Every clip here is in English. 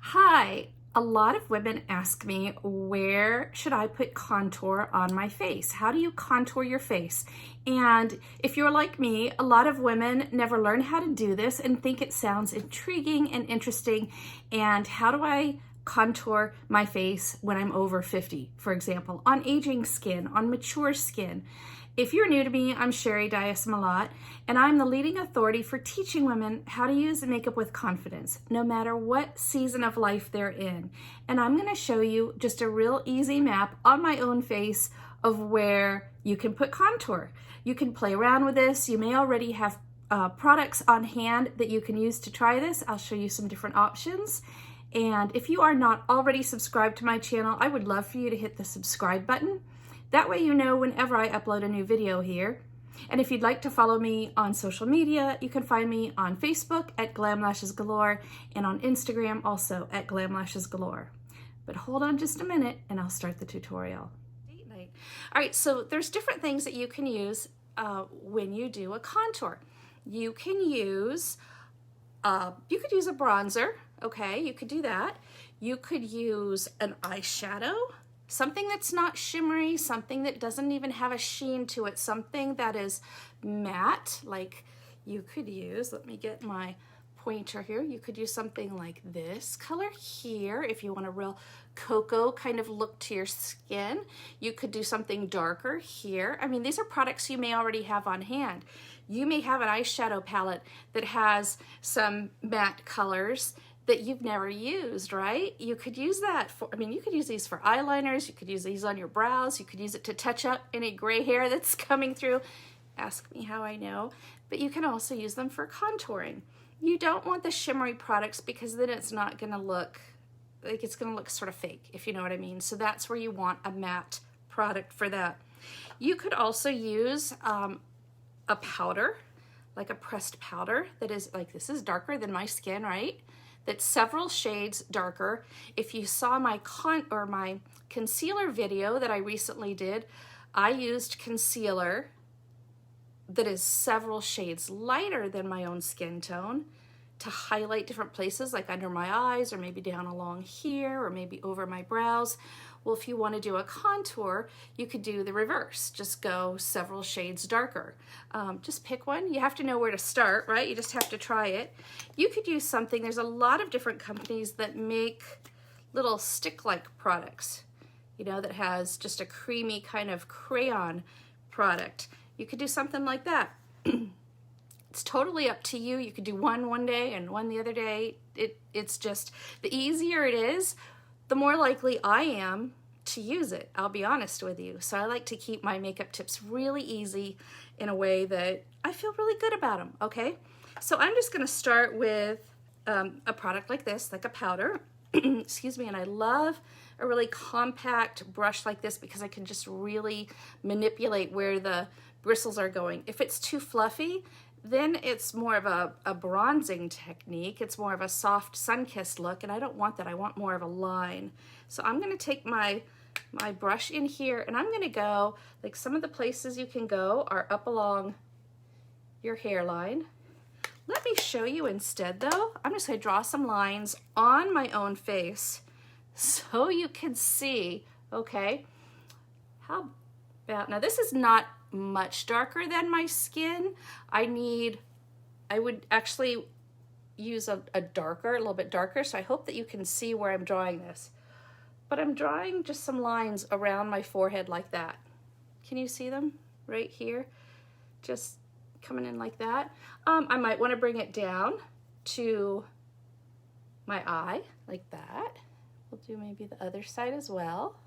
Hi, a lot of women ask me, where should I put contour on my face? How do you contour your face? And if you're like me, a lot of women never learn how to do this and think it sounds intriguing and interesting. And how do I contour my face when I'm over 50, for example, on aging skin, on mature skin? If you're new to me, I'm Sheri, Dyas, Mellott, and I'm the leading authority for teaching women how to use makeup with confidence, no matter what season of life they're in. And I'm going to show you just a real easy map on my own face of where you can put contour. You can play around with this. You may already have products on hand that you can use to try this. I'll show you some different options. And if you are not already subscribed to my channel, I would love for you to hit the subscribe button. That way you know whenever I upload a new video here. And if you'd like to follow me on social media, you can find me on Facebook at Glam Lashes Galore and on Instagram also at Glam Lashes Galore. But hold on just a minute and I'll start the tutorial. All right, so there's different things that you can use when you do a contour. You could use a bronzer, okay? You could do that. You could use an eyeshadow. Something that's not shimmery, something that doesn't even have a sheen to it, something that is matte, like you could use, let me get my pointer here, you could use something like this color here if you want a real cocoa kind of look to your skin. You could do something darker here. I mean, these are products you may already have on hand. You may have an eyeshadow palette that has some matte colors that you've never used, right? You could use that for, you could use these for eyeliners, you could use these on your brows, you could use it to touch up any gray hair that's coming through. Ask me how I know. But you can also use them for contouring. You don't want the shimmery products because then it's not gonna look, like it's gonna look sort of fake, if you know what I mean. So that's where you want a matte product for that. You could also use a powder, like a pressed powder that is like, this is darker than my skin, right? That's several shades darker. If you saw my concealer video that I recently did, I used concealer that is several shades lighter than my own skin tone to highlight different places, like under my eyes or maybe down along here or maybe over my brows. Well, if you want to do a contour, you could do the reverse. Just go several shades darker. Just pick one. You have to know where to start, right? You just have to try it. You could use something. There's a lot of different companies that make little stick-like products, you know, that has just a creamy kind of crayon product. You could do something like that. It's totally up to you. You could do one day and one the other day. It's just, the easier it is, the more likely I am to use it, I'll be honest with you. So I like to keep my makeup tips really easy in a way that I feel really good about them, okay? So I'm just gonna start with a product like this, like a powder, excuse me, and I love a really compact brush like this because I can just really manipulate where the bristles are going. If it's too fluffy, then it's more of a bronzing technique. It's more of a soft sun-kissed look, and I don't want that. I want more of a line. So I'm gonna take my brush in here, and I'm gonna go, like some of the places you can go are up along your hairline. Let me show you instead though. I'm just gonna draw some lines on my own face so you can see, okay? How about, now this is not much darker than my skin. I would actually use a little bit darker, so I hope that you can see where I'm drawing this. But I'm drawing just some lines around my forehead like that. Can you see them right here? Just coming in like that. I might want to bring it down to my eye like that. We'll do maybe the other side as well.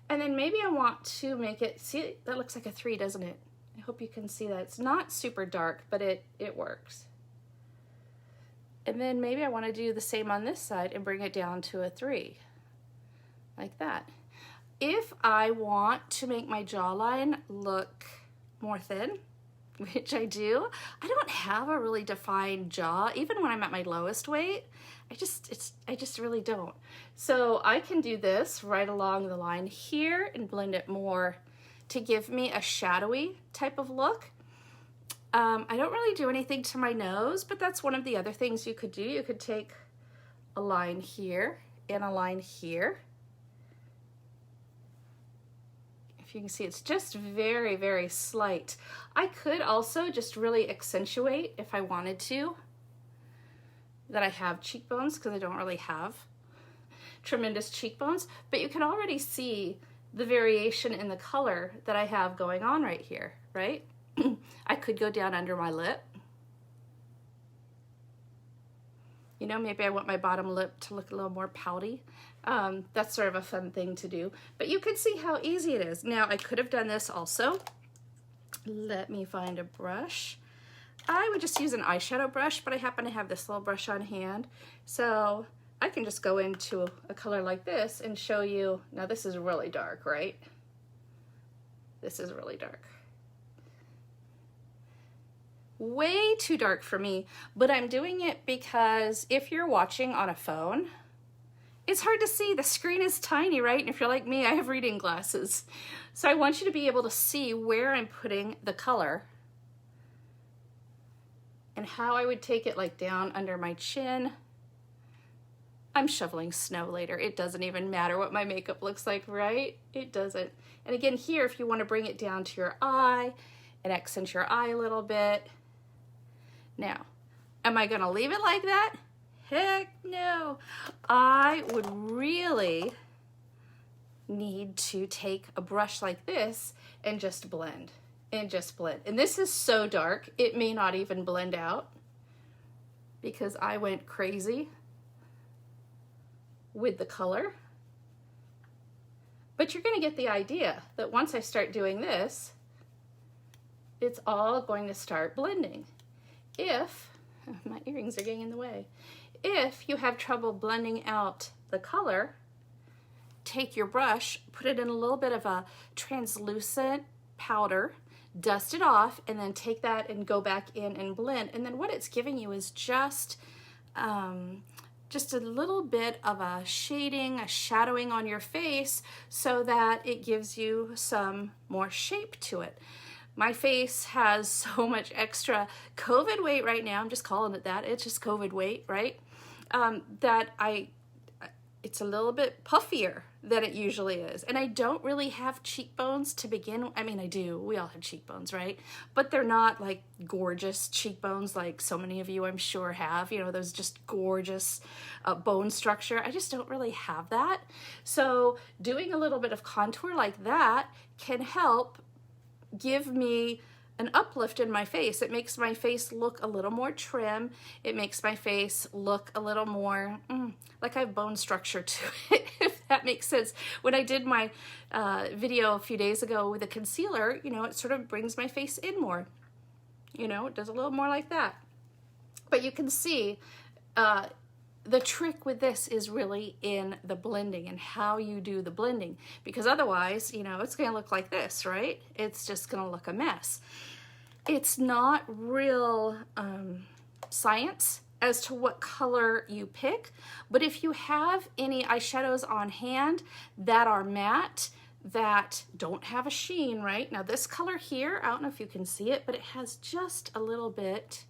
And then maybe I want to make it, see, that looks like a 3, doesn't it? I hope you can see that. It's not super dark, but it works. And then maybe I want to do the same on this side and bring it down to a 3, like that. If I want to make my jawline look more thin, which I do, I don't have a really defined jaw, even when I'm at my lowest weight. I just really don't. So I can do this right along the line here and blend it more to give me a shadowy type of look. I don't really do anything to my nose, but that's one of the other things you could do. You could take a line here and a line here. If you can see, it's just very, very slight. I could also just really accentuate if I wanted to that I have cheekbones, because I don't really have tremendous cheekbones, but you can already see the variation in the color that I have going on right here, right? I could go down under my lip. You know, maybe I want my bottom lip to look a little more pouty. That's sort of a fun thing to do, but you can see how easy it is. Now, I could have done this also. Let me find a brush. I would just use an eyeshadow brush, but I happen to have this little brush on hand. So I can just go into a color like this and show you. Now this is really dark, right? This is really dark. Way too dark for me, but I'm doing it because if you're watching on a phone, it's hard to see. The screen is tiny, right? And if you're like me, I have reading glasses. So I want you to be able to see where I'm putting the color and how I would take it like down under my chin. I'm shoveling snow later. It doesn't even matter what my makeup looks like, right? It doesn't. And again, here, if you want to bring it down to your eye and accent your eye a little bit. Now, am I gonna leave it like that? Heck no. I would really need to take a brush like this and just blend. And just blend. And this is so dark, it may not even blend out because I went crazy with the color. But you're gonna get the idea that once I start doing this, it's all going to start blending. If, my earrings are getting in the way. If you have trouble blending out the color, take your brush, put it in a little bit of a translucent powder, dust it off, and then take that and go back in and blend. And then what it's giving you is just a little bit of a shading, a shadowing on your face so that it gives you some more shape to it. My face has so much extra COVID weight right now. I'm just calling it that. It's just COVID weight, right? That it's a little bit puffier than it usually is. And I don't really have cheekbones to begin with. I mean, I do. We all have cheekbones, right? But they're not like gorgeous cheekbones like so many of you, I'm sure, have. You know, those just gorgeous bone structure. I just don't really have that. So doing a little bit of contour like that can help give me an uplift in my face. It makes my face look a little more trim. It makes my face look a little more like I have bone structure to it, if that makes sense. When I did my video a few days ago with a concealer, you know, it sort of brings my face in more. You know, it does a little more like that. But you can see the trick with this is really in the blending and how you do the blending, because otherwise, you know, it's going to look like this, right? It's just going to look a mess. It's not real science as to what color you pick, but if you have any eyeshadows on hand that are matte, that don't have a sheen, right? Now this color here, I don't know if you can see it, but it has just a little bit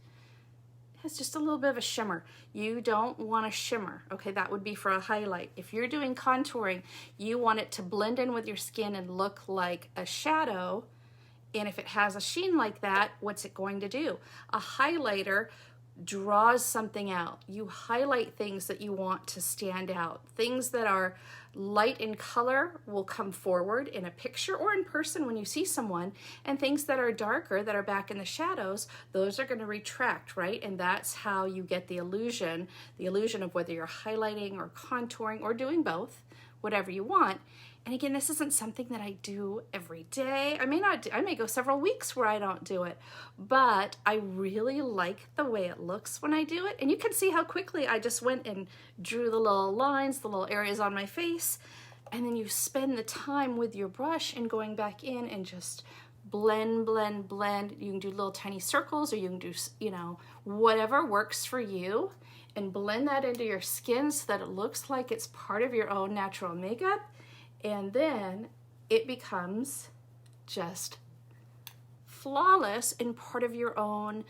of a shimmer. You don't want a shimmer, okay? That would be for a highlight. If you're doing contouring, you want it to blend in with your skin and look like a shadow. And if it has a sheen like that, what's it going to do? A highlighter draws something out. You highlight things that you want to stand out. Things that are light in color will come forward in a picture or in person when you see someone, and things that are darker, that are back in the shadows, those are going to retract, right? And that's how you get the illusion of whether you're highlighting or contouring or doing both, whatever you want. And again, this isn't something that I do every day. I may go several weeks where I don't do it, but I really like the way it looks when I do it. And you can see how quickly I just went and drew the little lines, the little areas on my face. And then you spend the time with your brush and going back in and just blend, blend, blend. You can do little tiny circles, or you can do, you know, whatever works for you, and blend that into your skin so that it looks like it's part of your own natural makeup. And then it becomes just flawless and part of your own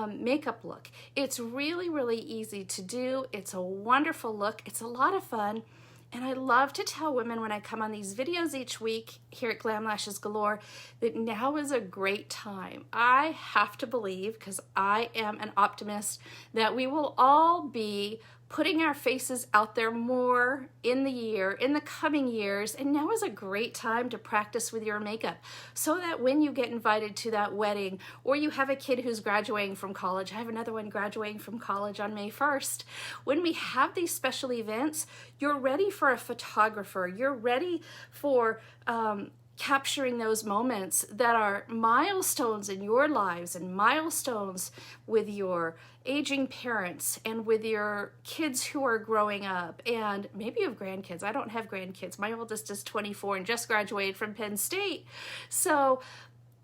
makeup look. It's really, really easy to do. It's a wonderful look. It's a lot of fun. And I love to tell women when I come on these videos each week here at Glam Lashes Galore that now is a great time. I have to believe, because I am an optimist, that we will all be putting our faces out there more in the coming years, and now is a great time to practice with your makeup so that when you get invited to that wedding, or you have a kid who's graduating from college, I have another one graduating from college on May 1st, when we have these special events, you're ready for a photographer, you're ready for capturing those moments that are milestones in your lives and milestones with your aging parents and with your kids who are growing up, and maybe you have grandkids. I don't have grandkids. My oldest is 24 and just graduated from Penn State. So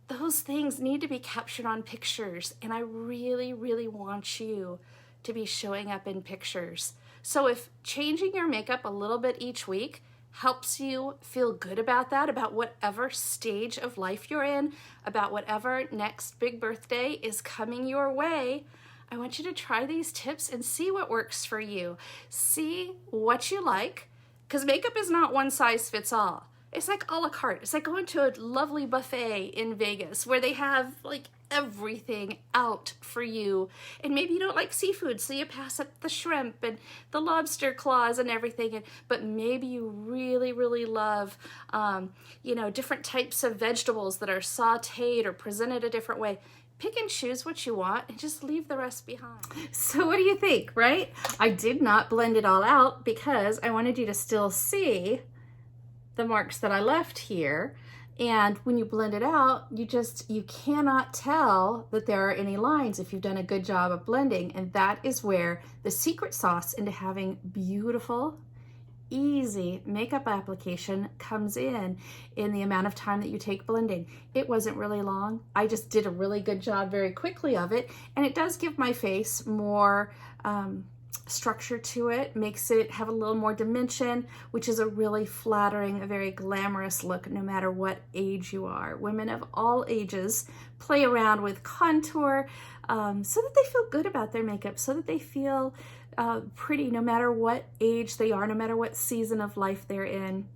those things need to be captured on pictures, and I really, really want you to be showing up in pictures. So if changing your makeup a little bit each week helps you feel good about that, about whatever stage of life you're in, about whatever next big birthday is coming your way, I want you to try these tips and see what works for you. See what you like, because makeup is not one size fits all. It's like a la carte. It's like going to a lovely buffet in Vegas where they have like everything out for you. And maybe you don't like seafood, so you pass up the shrimp and the lobster claws and everything. But maybe you really, really love, different types of vegetables that are sauteed or presented a different way. Pick and choose what you want and just leave the rest behind. So what do you think, right? I did not blend it all out because I wanted you to still see the marks that I left here. And when you blend it out, you cannot tell that there are any lines if you've done a good job of blending. And that is where the secret sauce into having beautiful, easy makeup application comes in the amount of time that you take blending. It wasn't really long. I just did a really good job very quickly of it. And it does give my face more structure to it, makes it have a little more dimension, which is a really flattering, a very glamorous look no matter what age you are. Women of all ages play around with contour so that they feel good about their makeup, so that they feel pretty no matter what age they are, no matter what season of life they're in.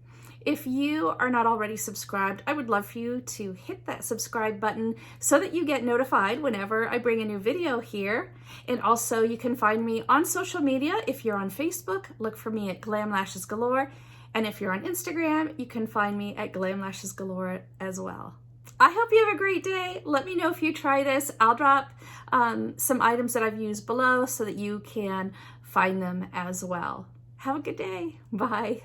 If you are not already subscribed, I would love for you to hit that subscribe button so that you get notified whenever I bring a new video here. And also you can find me on social media. If you're on Facebook, look for me at Glam Lashes Galore. And if you're on Instagram, you can find me at Glam Lashes Galore as well. I hope you have a great day. Let me know if you try this. I'll drop some items that I've used below so that you can find them as well. Have a good day. Bye.